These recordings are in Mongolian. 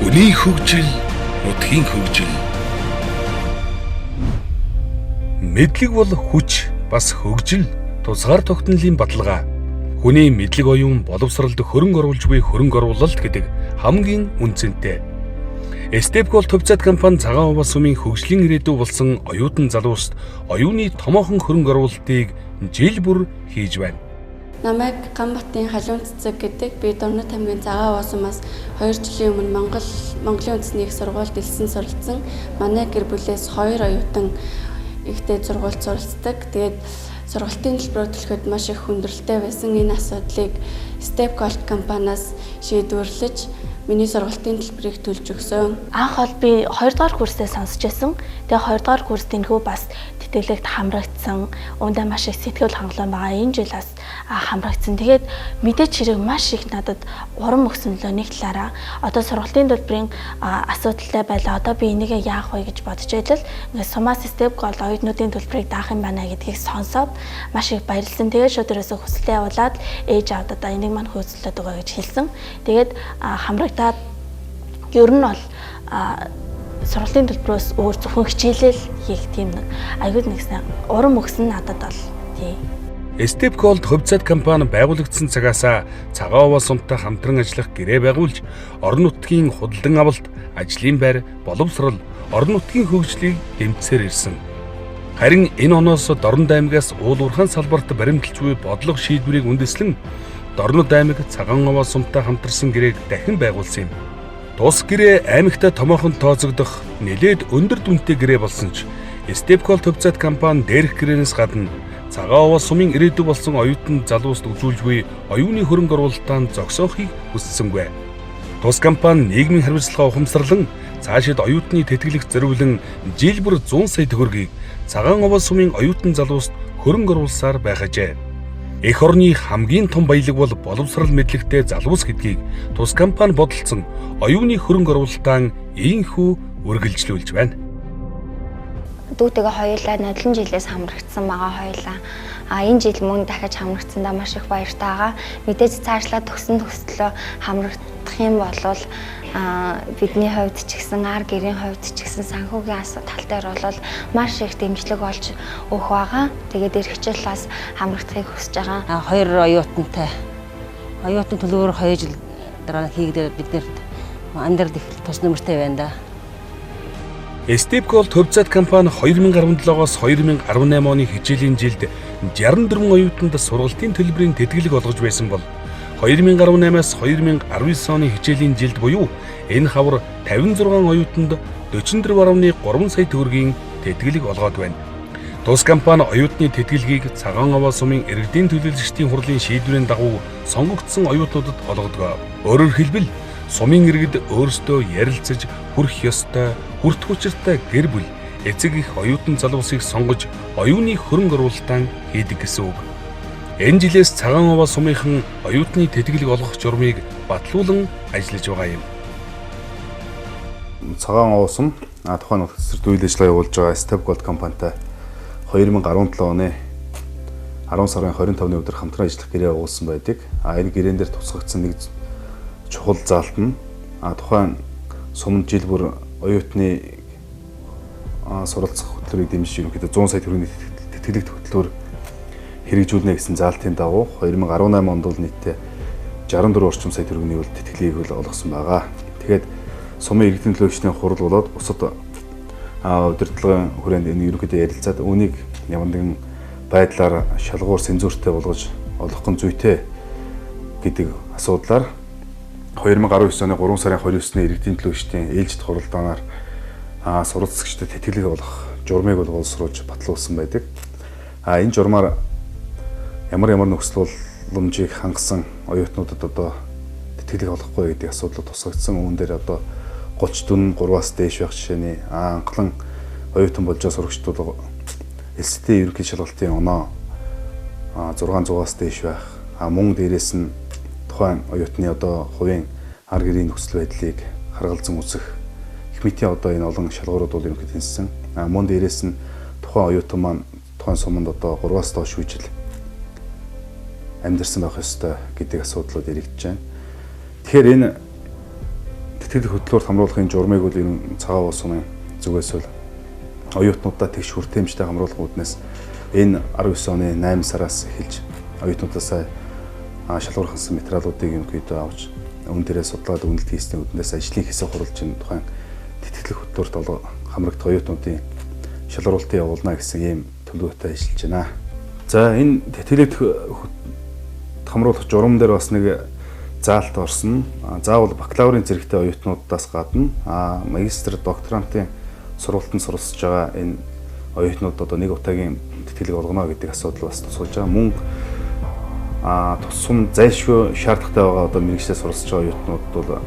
Хүний хөгжил, нутгийн хөгжил. Мэдлэг бол хүч, бас хөгжил, тусгаар тогтнолын баталгаа. Хүний мэдлэг оюун боловсролд хөрөнгө оруулж буй хөрөнгө оруулалт гэдэг хамгийн үнцэнтэй. Stepcol төвцөд компани цагаан овоо сумын хөгжлийн ирээдүй болсон оюутан залууст оюуны томоохон хөрөнгө оруулалтыг жил бүр хийж байна. Намайг Ганбатын халуун цэцэг гэдэг би Дорнод аймгийн цагаан овоо сумаас 2 жилийн өмнө Монголын үндэсний их сургуульд элсэн суралцсан. Манай гэр бүлээс 2 оюутан ихтэй сургуульд суралцдаг. Тэгээд сургалтын төлбөрөөр төлөхөд маш их хүндрэлтэй байсан. Энэ асуудлыг Stepcol компаниас шийдвэрлэж миний сургалтын төлбөрийг төлж өгсөн. Анх бол би 2 дугаар курсээ сонсч байсан. Тэгээ 2 дугаар курст энэхүү бас тэтгэлэгт хамрагдсан. Үүндээ маш их сэтгэл хангалуун байгаа. Энэ жил бас хамрагдсан. Тэгээд мэдээч хэрэг маш их надад урам өгсөн лөө нэг талаараа. Одоо сургалтын төлбөрийн асуудалтай байлаа. Одоо би энийгээ яах вэ гэж бодож байлаа. Ингээд сумаас Stepcol оюутнуудын төлбөрийг даах юм байна гэдгийг сонсоод маш их баярлсан. Тэгээд шууд ерөөсөө хүсэлтээ явуулаад ээж аавд одоо энийг маань хөөцөлдөд байгаа гэж хэлсэн. Тэгээд хамрагдаад ер нь бол сургалтын төлбөрөөс өөр зөвхөн хичээлэл хийх тийм нэг аюул нэгсэн урам өгсөн надад бол тий. Stepcol төвцөд компани байгуулагдсан цагаасаа цагаан овоо сумтай хамтран ажиллах гэрээ байгуулж орон нутгийн худалдан авалт, ажлын байр, боловсрол, орон нутгийн хөгжлийг дэмжсээр ирсэн. Харин энэ оноос Дорнод аймгаас уулуурхан салбарт баримталж буй бодлого шийдвэрийг үндэслэн Дорнод аймаг цагаан овоо сумтай хамтарсан гэрээг дахин байгуулсан юм. Тус гэрээ аймагтай томоохон тооцогдох нэлээд өндөр дүнтэй гэрээ болсон ч Stepcol төвцөд компани дээрх гэрээнээс гадна цагаан овоо сумын ирээдүй болсон оюутан залууст үзүүлж буй оюуны хөрөнгө оруулалтанд зогсоохыг хүссэнгүй. Тус компани нийгмийн хариуцлага ухамсарлан цаашид оюутны тэтгэлэгт зориулан жил бүр 100 сая төгрөгийг цагаан овоо сумын оюутан залууст хөрөнгө оруулсаар байх ажээ. Эх орны хамгийн том баялаг бол боловсрал мэдлэгтэй залуус гэдгийг тус компани бодолцсон оюуны хөрөнгө оруулалтаа ийхүү үргэлжлүүлж байна. Дүүтэйгээ хоёулаа нодлон жилээс хамрагдсан байгаа хоёулаа. Энэ жил мөн дахиж хамрагдсандаа маш их баяртай байгаа. Мэдээж цаашлаа төгсөн төслөө хамрагдах юм бол бидний хувьд ч гэсэн ар гэрийн хувьд ч гэсэн санхүүгийн тал дээр бол маш их дэмжлэг олж өгөх байгаа. Тэгээд эх хичээлээс хамрагдахыг хүсэж байгаа. Хоёр оюутантай. Оюутан төлөөр 2 жил дараа хийгдээд бид нэр амьдрал их тус нэмэртэй байна да. Stepcol төвцөд компани 2017-оос 2018 оны хичээлийн жилд 64 оюутанд сургалтын төлбөрийн тэтгэлэг олгож байсан бол 2018-аас 2019 оны хичээлийн жилд буюу энэ хавар 56 оюутанд 44.3 сая төгрөгийн тэтгэлэг олгоод байна. Тус компани оюутны тэтгэлгийг цагаан овоо сумын иргэдийн төлөөлөгчдийн хурлын шийдвэрийн дагуу сонгогдсон оюутнуудад олгодог. Өөрөөр хэлбэл сумын иргэд өөрсдөө ярилцаж хүрэх ёстой хүртэх учиртай гэр бүл эцэг их оюутан залуусыг сонгож оюуны хөрөнгө оруулалтаа хийдэг гэсэн үг. Энэ жилээс цагаан овоо сумынхан оюутны тэтгэлэг олгох журмыг батлуулан ажиллаж байгаа юм. Цагаан овоо сум тухайн нөхцөлд үйл ажиллагаа явуулж байгаа Stepcol компанитай 2017 оны 10 сарын 25-ны өдөр хамтран ажиллах гэрээ байгуулсан байдаг. Энэ гэрээн дээр тусгагдсан нэг чухал заалт нь тухайн сумд жил бүр оюутны суралцах хөтөлбөрийг дэмжиж ерөнхийдөө 100 сая төгрөгийн тэтгэлэг хөтөлбөр хэрэгжүүлнэ гэсэн заалтын дагуу 2018 онд бол нийтдээ 64 орчим сая төгрөгийн үйл тэтгэлгийг олгосон байгаа. Тэгээд сумын иргэдийн төлөөлөгчдийн хурал болоод бусад удирдлагын хүрээнд энэ ерөнхийдөө ярилцаад үүнийг ямар нэгэн байдлаар шалгуур цензуртэй болгож олгох зүйтэй гэдэг асуудлаар 2019 оны 3 сарын 29-ний иргэдийн төлөөлөгчдийн ээлжид хуралдаанаар суралцагчдад тэтгэлэг олгох журмыг боловсруулж батлуулсан байдаг. Энэ журмаар ямар нөхцөл боломжийг хангасан оюутнуудад одоо тэтгэлэг олохгүй гэдэг асуудал тусгагдсан. Үүн дээр одоо 30 3-аас дээш байх жишээний анхлан оюутан болж байгаа сурагчдууд элстэй ерөнхий шалгалтын оноо 600-аас дээш байх. Мөн дээрээс нь тухайн оюутны одоо хувийн ар гэрийн нөхцөл байдлыг харгалзан үзэх их мэтийн одоо энэ олон шалгуурууд бол ерөнхийдөө хийсэн. Мөн дээрээс нь тухайн оюутан маань тухайн суманд одоо 3-аас доош үжил амьдарсан байх ёстой гэдэг асуудлууд яригдж байна. Тэгэхээр энэ тэтгэл хөтлөлөөр хамруулахын журмыг бол энэ цагаан уус сумын зүгээс бол оюутнуудаа тэгш хүртээмжтэй хамруулах үүднээс энэ 19 оны 8 сараас эхэлж оюутнуудаас шалгуур хансан материалуудыг ерөнхийдөө авч өн дээрээ судлаад үнэлт хийсний үүднээс ажлын хэсэг хуралчийн тухайн тэтгэл хөтлөлөөрт хамрагдах оюутнуудын шалгуултыг явуулна гэсэн ийм төлөвтэй ажиллаж байна. За энэ тэтгэлэг хамруулах журам дээр бас нэг заалт орсон. Заавал бакалаврын зэрэгтэй оюутнуудаас гадна магистр, докторантын сургалтанд суралцж байгаа энэ оюутнууд одоо нэг удаагийн тэтгэлэг олгоно гэдэг асуудал бас тусгаж байгаа. Мөн тусам зайлшгүй шаардлагатай байгаа одоо мэргэжлээ суралцж байгаа оюутнууд бол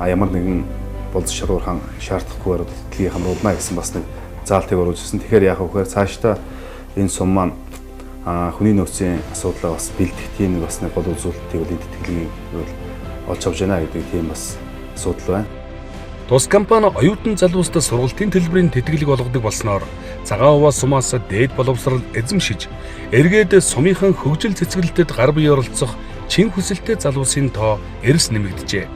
ямар нэгэн болц шалгуур шаардлагагүйгээр тэтгэлгийг хамруулна гэсэн бас нэг заалтыг оруулжсэн. Тэгэхээр яг вэхээр цаашдаа энэ сум маань хүний нөөцийн асуудлаа бас бэлдэх тийм нэг бас нэг гол үзүүлэлтийг бол энэ тэтгэлгийг олж авч байна гэдэг тийм бас асуудал байна. Тус компани оюутан залуустаа сургалтын төлбөрийн тэтгэлэг олгодог болсноор цагаан уваа сумаас дээд боловсрал эзэмшиж, эргээд сумынхан хөгжил цэцгэлтэд гар бие оролцох чин хүсэлтэй залуусын тоо эрс нэмэгдэжээ.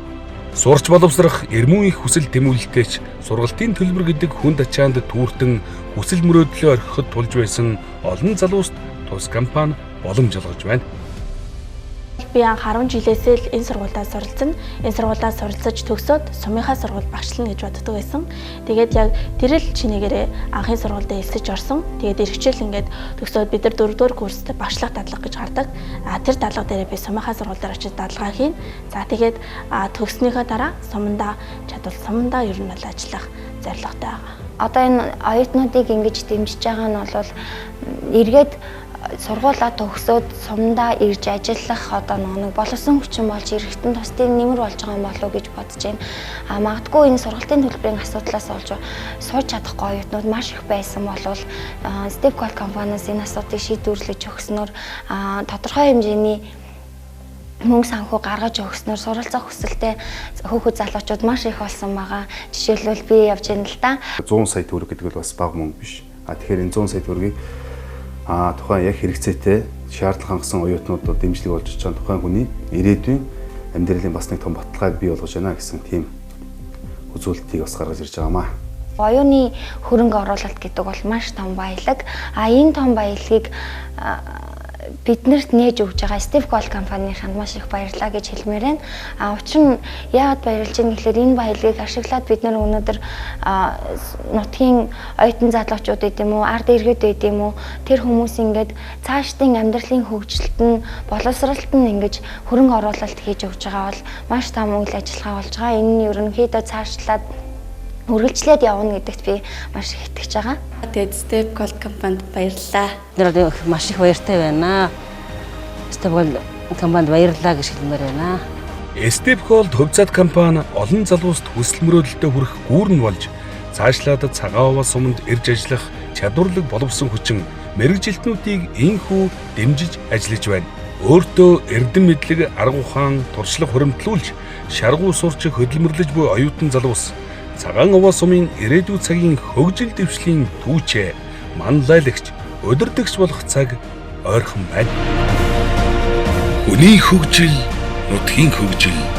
Сурч боловсрох эрмүү их хүсэл тэмүүлэлтэйч сургалтын төлбөр гэдэг хүнд ачаанд түүртэн хүсэл мөрөөдлөө орхиход тулж байсан олон залууст тус компани боломж олгож байна. Би анх 10 жилээсээ л энэ сургуультаа суралцсан. Энэ сургуулиудаа суралцаж төгсөөд сумынхаа сургууль багшлана гэж боддог байсан. Тэгээд яг тэр л чинээгээрээ анхын сургуультай элсэж орсон. Тэгээд эргэжэл ингээд төгсөөд бид нар 4-р курст багшлах дадлага гэж гардаг. Тэр дадлага дээрээ би сумынхаа сургууль дээр очиж дадлага хийн. За тэгээд төгснөхийн дараа сумандаа сумандаа ер нь бол ажиллах зорилготой байгаа. Одоо энэ оюутнуудыг ингэж дэмжиж байгаа нь бол эргээд сургуулаа төгсөөд сумдаа ирж ажиллах одоо нэг боловсон хүчин болж эргэтэн тусдыг нэмэр болж байгаа юм болов уу гэж бодож байна. Магадгүй энэ сургалтын төлбөрийн асуудлаас олж сууж чадахгүй оюутнууд маш их байсан болвол Stepcol компаниас энэ асуудыг шийдвэрлэж өгснөөр тодорхой хэмжээний мөнгө санхүү гаргаж өгснөөр суралцах хүсэлтэй хүүхэд залуучууд маш их болсон байгаа. Жишээлбэл би явж байна л да. 100 сая төгрөг гэдэг бол бас бага мөнгө биш. Тэгэхээр энэ 100 сая төгрөгийг тухайн яг хэрэгцээтэй шаардлага хангасан оюутнуудад дэмжлэг болж байгаа тухайн хүний ирээдүйн амьдралын бас нэг том баталгааг бий болгож байна гэсэн тийм үзүүлэлтийг бас гаргаж ирж байгаамаа. Оюуны хөрөнгө оруулалт гэдэг бол маш том баялаг. Энэ том баялагийг биднэрт нээж өгж байгаа Stepcol компанийханд маш их баярлалаа гэж хэлмээр байна. Учир нь яагаад баярлж байгаа гэхээр энэ баялагийг ашиглаад бид нар өнөөдөр нутгийн оюутан залуучууд гэдэг юм уу, ард иргэд гэдэг юм уу, тэр хүмүүс ингээд цаашдын амьдралын хөгжилт нь, боловсролт нь ингэж хөрөнгө оруулалт хийж өгж байгаа бол маш том үйл ажиллагаа болж байгаа. Энэ нь ерөнхийдөө цаашлаад үргэлжлээд явна гэдэгт би маш их итгэж байгаа. Тэгээд Stepcol компанид баярлалаа. Тэр маш их баяртай байна. Stepcol компанид баярлалаа гэж хэлмээр байна. Stepcol хувьцаат компани олон залууст хүсэл мөрөөдөлтөд хүрэх гүүрэн болж цаашлаад цагаан уваа суманд ирж ажиллах чадварлаг боловсон хүчин мэргэжилтнүүдийг инхүү дэмжиж ажиллаж байна. Өөртөө эрдэм мэдлэг арга ухаан туршлага хуримтлуулж шаргуу сурч хөдөлмөрлөж буй оюутан залуус цагаан уваа сумын ирээдүйн цагийн хөгжил дэвшлийн түүчээ манлайлагч, удирдагч болох цаг ойрхон байна. Хүний хөгжил, нутгийн хөгжил